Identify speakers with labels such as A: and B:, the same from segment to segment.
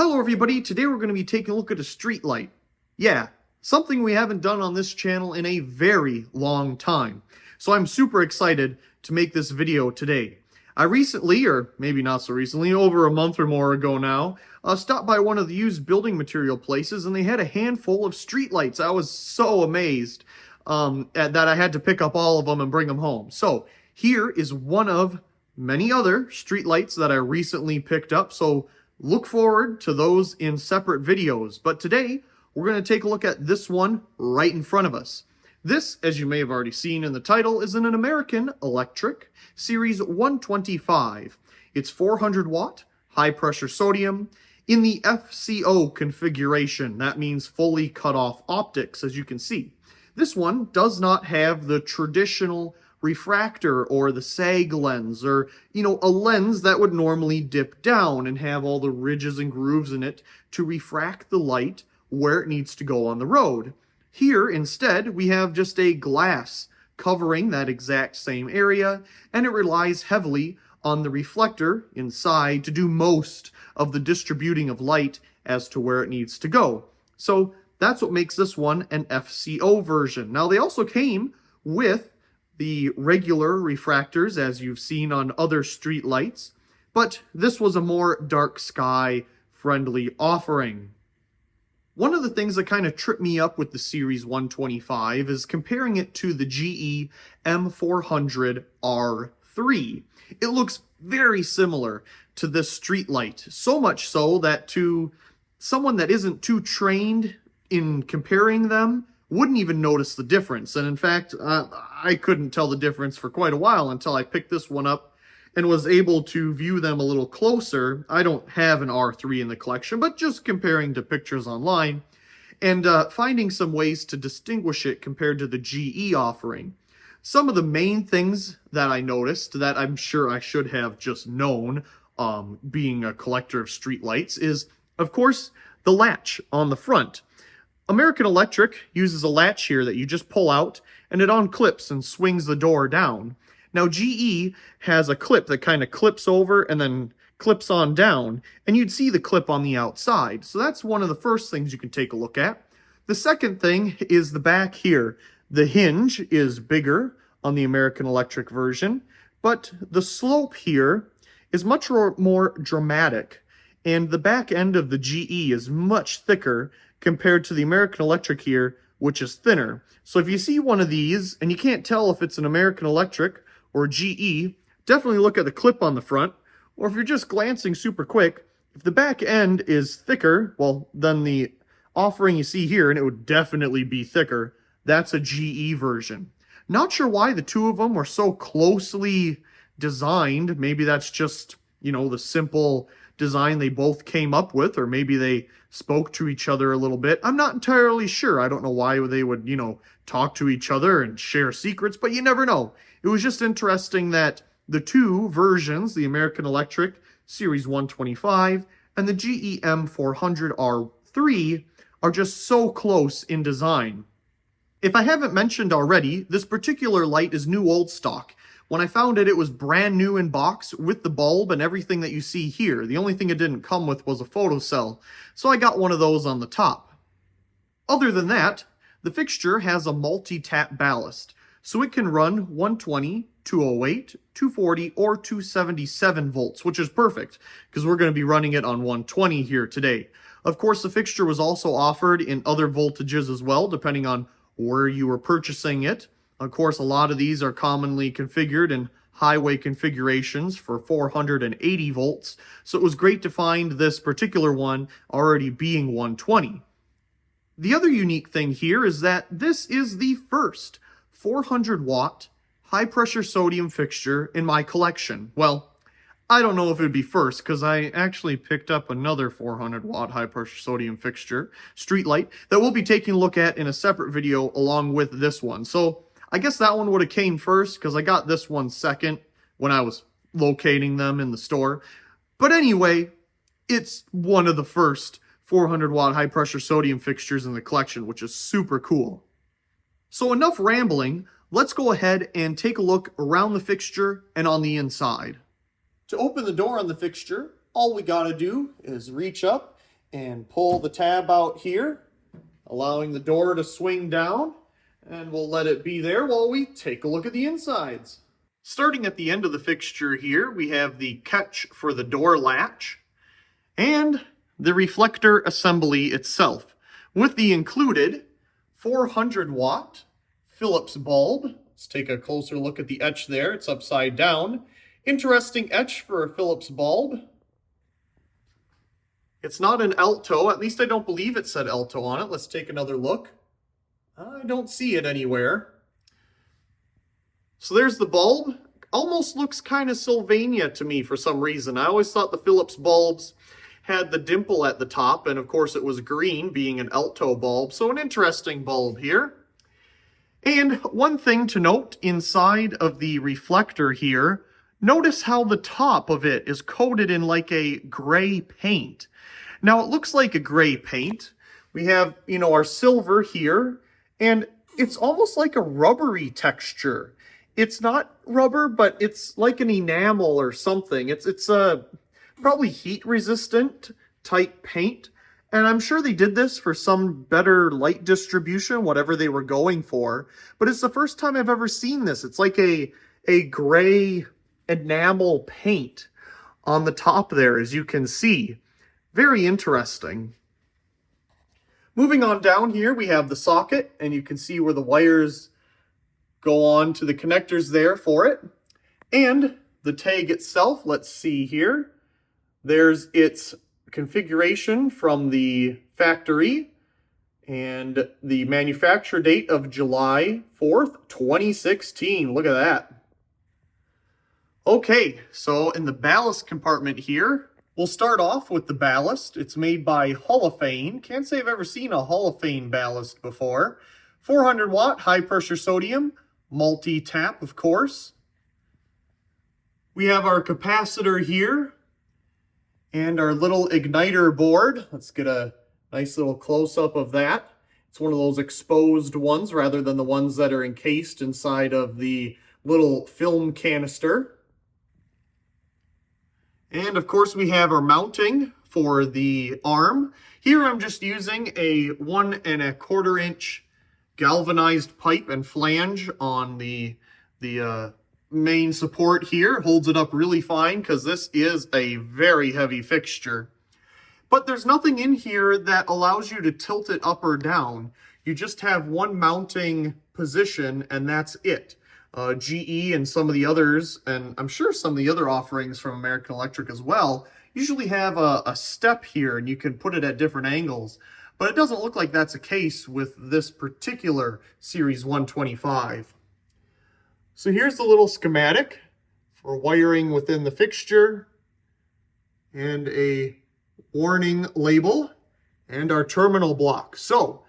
A: Hello everybody, today we're going to be taking a look at a street light. Yeah, something we haven't done on this channel in a very long time. So I'm super excited to make this video today. I recently, or maybe not so recently, over a month or more ago now, stopped by one of the used building material places and they had a handful of street lights. I was so amazed that I had to pick up all of them and bring them home. So here is one of many other street lights that I recently picked up. So look forward to those in separate videos, but today we're going to take a look at this one right in front of us. This, as you may have already seen in the title, is an American Electric Series 125. It's 400 watt, high pressure sodium, in the FCO configuration. That means fully cut off optics, as you can see. This one does not have the traditional refractor or the sag lens, or a lens that would normally dip down and have all the ridges and grooves in it to refract the light where it needs to go on the road. Here instead we have just a glass covering that exact same area, and it relies heavily on the reflector inside to do most of the distributing of light as to where it needs to go. So that's what makes this one an FCO version. Now they also came with the regular refractors, as you've seen on other street lights, but this was a more dark sky friendly offering. One of the things that kind of tripped me up with the Series 125 is comparing it to the GE M400R3. It looks very similar to this street light, so much so that to someone that isn't too trained in comparing them, wouldn't even notice the difference. And in fact, I couldn't tell the difference for quite a while until I picked this one up and was able to view them a little closer. I don't have an R3 in the collection, but just comparing to pictures online and finding some ways to distinguish it compared to the GE offering. Some of the main things that I noticed that I'm sure I should have just known, being a collector of streetlights, is, of course, the latch on the front. American Electric uses a latch here that you just pull out and it unclips and swings the door down. Now GE has a clip that kind of clips over and then clips on down, and you'd see the clip on the outside. So that's one of the first things you can take a look at. The second thing is the back here. The hinge is bigger on the American Electric version, but the slope here is much more dramatic, and the back end of the GE is much thicker compared to the American Electric here, which is thinner. So if you see one of these and you can't tell if it's an American Electric or GE, definitely look at the clip on the front. Or if you're just glancing super quick, if the back end is thicker, well, then the offering you see here, and it would definitely be thicker, that's a GE version. Not sure why the two of them were so closely designed. Maybe that's just, the simple design they both came up with, or maybe they spoke to each other a little bit. I'm not entirely sure. I don't know why they would, talk to each other and share secrets, but you never know. It was just interesting that the two versions, the American Electric Series 125 and the GE M400R3, are just so close in design. If I haven't mentioned already, this particular light is new old stock. When I found it, it was brand new in box with the bulb and everything that you see here. The only thing it didn't come with was a photocell, so I got one of those on the top. Other than that, the fixture has a multi-tap ballast, so it can run 120, 208, 240, or 277 volts, which is perfect, because we're going to be running it on 120 here today. Of course, the fixture was also offered in other voltages as well, depending on where you were purchasing it. Of course, a lot of these are commonly configured in highway configurations for 480 volts, so it was great to find this particular one already being 120. The other unique thing here is that this is the first 400 watt high pressure sodium fixture in my collection. Well, I don't know if it would be first, because I actually picked up another 400 watt high pressure sodium fixture, street light, that we'll be taking a look at in a separate video along with this one. So I guess that one would have came first because I got this one second when I was locating them in the store. But anyway, it's one of the first 400 watt high pressure sodium fixtures in the collection, which is super cool. So enough rambling, let's go ahead and take a look around the fixture and on the inside. To open the door on the fixture, all we gotta do is reach up and pull the tab out here, allowing the door to swing down, and we'll let it be there while we take a look at the insides. Starting at the end of the fixture here, we have the catch for the door latch and the reflector assembly itself with the included 400 watt Phillips bulb. Let's take a closer look at the etch there. It's upside down. Interesting etch for a Phillips bulb. It's not an alto, at least I don't believe it said alto on it. Let's take another look. I don't see it anywhere. So there's the bulb. Almost looks kind of Sylvania to me for some reason. I always thought the Phillips bulbs had the dimple at the top, and of course it was green, being an alto bulb. So an interesting bulb here. And one thing to note inside of the reflector here, notice how the top of it is coated in like a gray paint. Now it looks like a gray paint. We have, our silver here, and it's almost like a rubbery texture. It's not rubber, but it's like an enamel or something. It's a probably heat resistant type paint. And I'm sure they did this for some better light distribution, whatever they were going for. But it's the first time I've ever seen this. It's like a gray enamel paint on the top there, as you can see. Very interesting. Moving on down here, we have the socket, and you can see where the wires go on to the connectors there for it. And the tag itself, let's see here. There's its configuration from the factory and the manufacture date of July 4th, 2016. Look at that. Okay, so in the ballast compartment here, we'll start off with the ballast. It's made by Holophane. Can't say I've ever seen a Holophane ballast before. 400 watt high pressure sodium, multi-tap of course. We have our capacitor here and our little igniter board. Let's get a nice little close-up of that. It's one of those exposed ones rather than the ones that are encased inside of the little film canister. And of course we have our mounting for the arm. Here I'm just using a 1 1/4 inch galvanized pipe and flange on the main support here. Holds it up really fine because this is a very heavy fixture. But there's nothing in here that allows you to tilt it up or down. You just have one mounting position and that's it. GE and some of the others, and I'm sure some of the other offerings from American Electric as well, usually have a step here and you can put it at different angles. But it doesn't look like that's the case with this particular Series 125. So here's the little schematic for wiring within the fixture and a warning label and our terminal block. So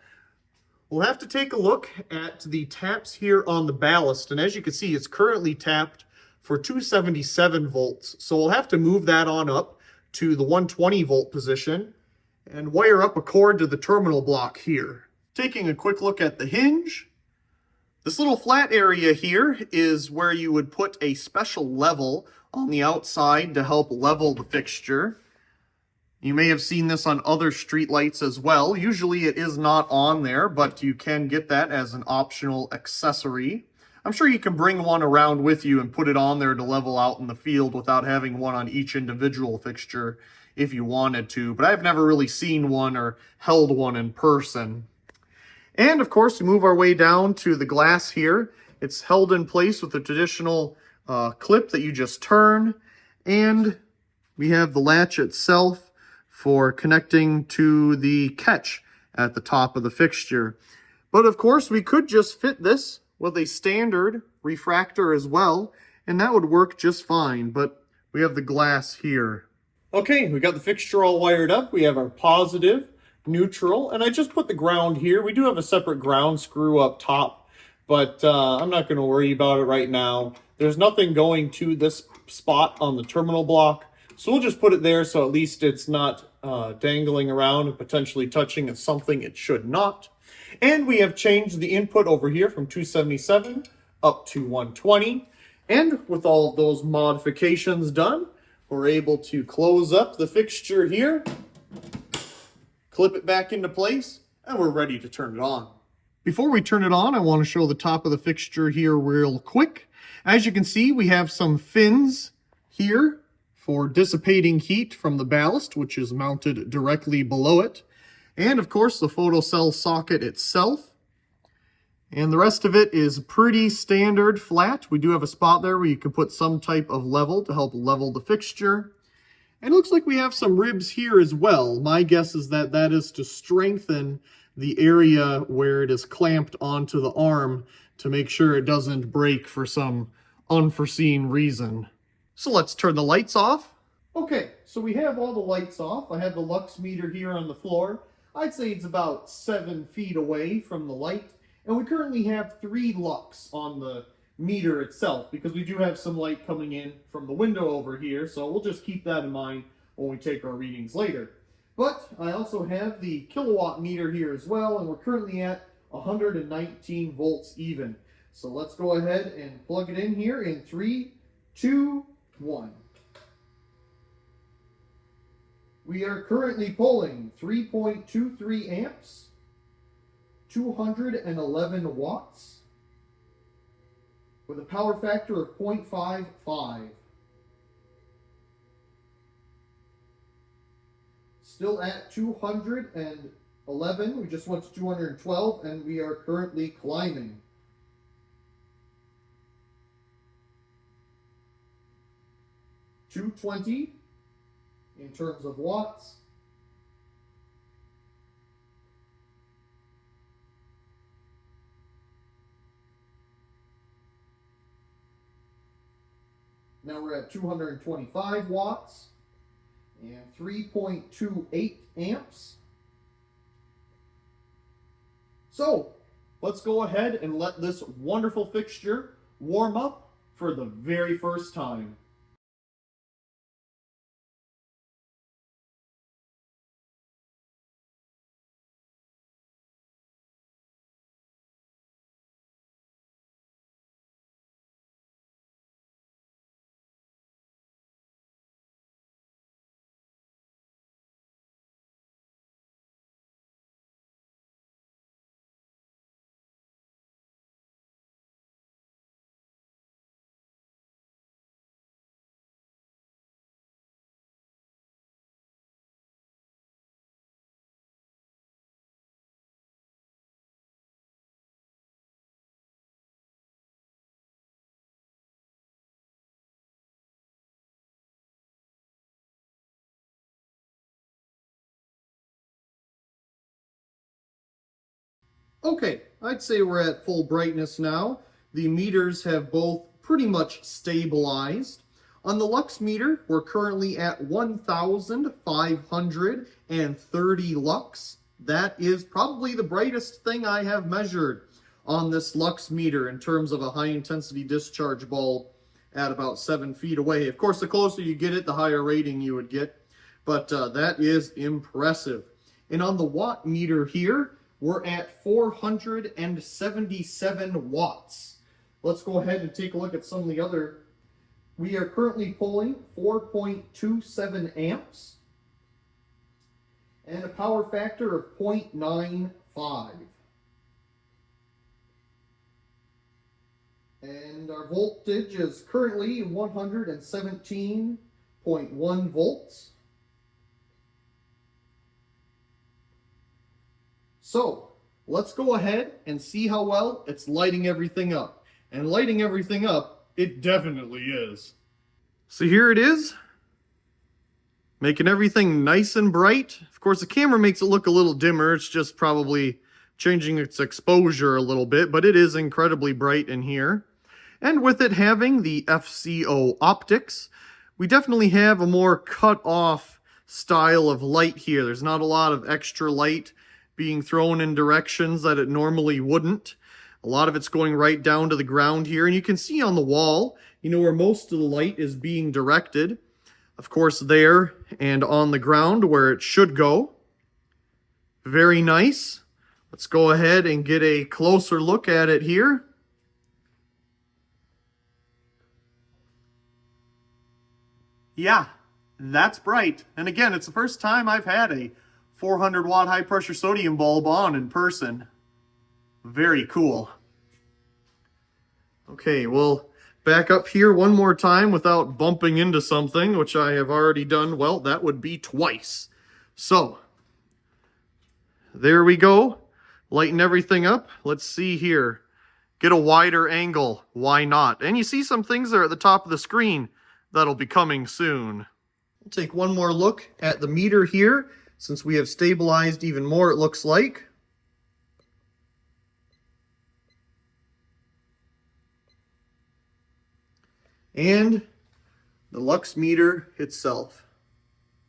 A: we'll have to take a look at the taps here on the ballast. And as you can see, it's currently tapped for 277 volts. So we'll have to move that on up to the 120 volt position and wire up a cord to the terminal block here. Taking a quick look at the hinge. This little flat area here is where you would put a special level on the outside to help level the fixture. You may have seen this on other street lights as well. Usually it is not on there, but you can get that as an optional accessory. I'm sure you can bring one around with you and put it on there to level out in the field without having one on each individual fixture if you wanted to, but I've never really seen one or held one in person. And of course, we move our way down to the glass here. It's held in place with the traditional clip that you just turn. And we have the latch itself for connecting to the catch at the top of the fixture. But of course, we could just fit this with a standard refractor as well, and that would work just fine. But we have the glass here. Okay, we got the fixture all wired up. We have our positive, neutral, and I just put the ground here. We do have a separate ground screw up top, but I'm not going to worry about it right now. There's nothing going to this spot on the terminal block, so we'll just put it there so at least it's not dangling around and potentially touching something it should not. And we have changed the input over here from 277 up to 120. And with all those modifications done, we're able to close up the fixture here clip it back into place, and we're ready to turn it on. Before we turn it on, I want to show the top of the fixture here real quick. As you can see, we have some fins here for dissipating heat from the ballast, which is mounted directly below it. And of course, the photocell socket itself. And the rest of it is pretty standard flat. We do have a spot there where you can put some type of level to help level the fixture. And it looks like we have some ribs here as well. My guess is that that is to strengthen the area where it is clamped onto the arm to make sure it doesn't break for some unforeseen reason. So let's turn the lights off. Okay, so we have all the lights off. I have the lux meter here on the floor. I'd say it's about 7 feet away from the light. And we currently have 3 lux on the meter itself because we do have some light coming in from the window over here. So we'll just keep that in mind when we take our readings later. But I also have the kilowatt meter here as well, and we're currently at 119 volts even. So let's go ahead and plug it in here in 3, 2, 1. We are currently pulling 3.23 amps, 211 watts, with a power factor of 0.55. Still at 211, we just went to 212, and we are currently climbing. $220 in terms of watts. Now we're at 225 watts. And 3.28 amps. So let's go ahead and let this wonderful fixture warm up for the very first time. Okay, I'd say we're at full brightness now. The meters have both pretty much stabilized. On the lux meter, we're currently at 1,530 lux. That is probably the brightest thing I have measured on this lux meter in terms of a high intensity discharge bulb at about 7 feet away. Of course, the closer you get it, the higher rating you would get, but that is impressive. And on the watt meter here, we're at 477 watts. Let's go ahead and take a look at some of the other. We are currently pulling 4.27 amps and a power factor of 0.95. And our voltage is currently 117.1 volts. So let's go ahead and see how well it's lighting everything up. And lighting everything up, it definitely is. So here it is, making everything nice and bright. Of course, the camera makes it look a little dimmer. It's just probably changing its exposure a little bit, but it is incredibly bright in here. And with it having the FCO optics, we definitely have a more cut off style of light here. There's not a lot of extra light being thrown in directions that it normally wouldn't. A lot of it's going right down to the ground here. And you can see on the wall, where most of the light is being directed. Of course, there and on the ground where it should go. Very nice. Let's go ahead and get a closer look at it here. Yeah, that's bright. And again, it's the first time I've had a 400 watt high pressure sodium bulb on in person. Very cool. Okay, we'll back up here one more time without bumping into something, which I have already done. Well, that would be twice. So, there we go. Lighten everything up. Let's see here. Get a wider angle. Why not? And you see some things there at the top of the screen that'll be coming soon. We'll take one more look at the meter here, since we have stabilized even more, it looks like. And the lux meter itself.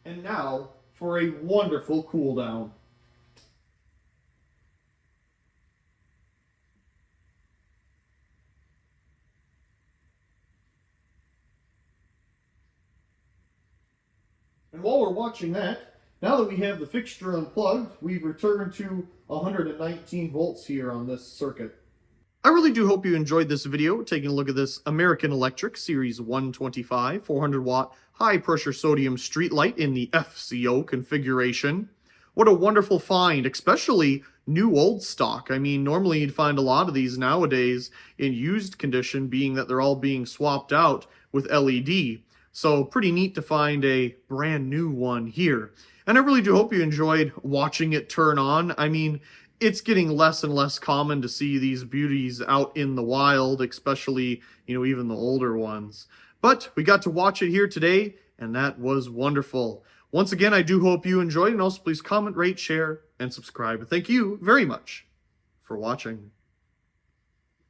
A: And now for a wonderful cool down. And while we're watching that, now that we have the fixture unplugged, we've returned to 119 volts here on this circuit. I really do hope you enjoyed this video, taking a look at this American Electric Series 125 400 watt high pressure sodium street light in the FCO configuration. What a wonderful find, especially new old stock. I mean, normally you'd find a lot of these nowadays in used condition, being that they're all being swapped out with LED. So pretty neat to find a brand new one here. And I really do hope you enjoyed watching it turn on. I mean, it's getting less and less common to see these beauties out in the wild, especially, even the older ones. But we got to watch it here today, and that was wonderful. Once again, I do hope you enjoyed, and also please comment, rate, share, and subscribe. Thank you very much for watching.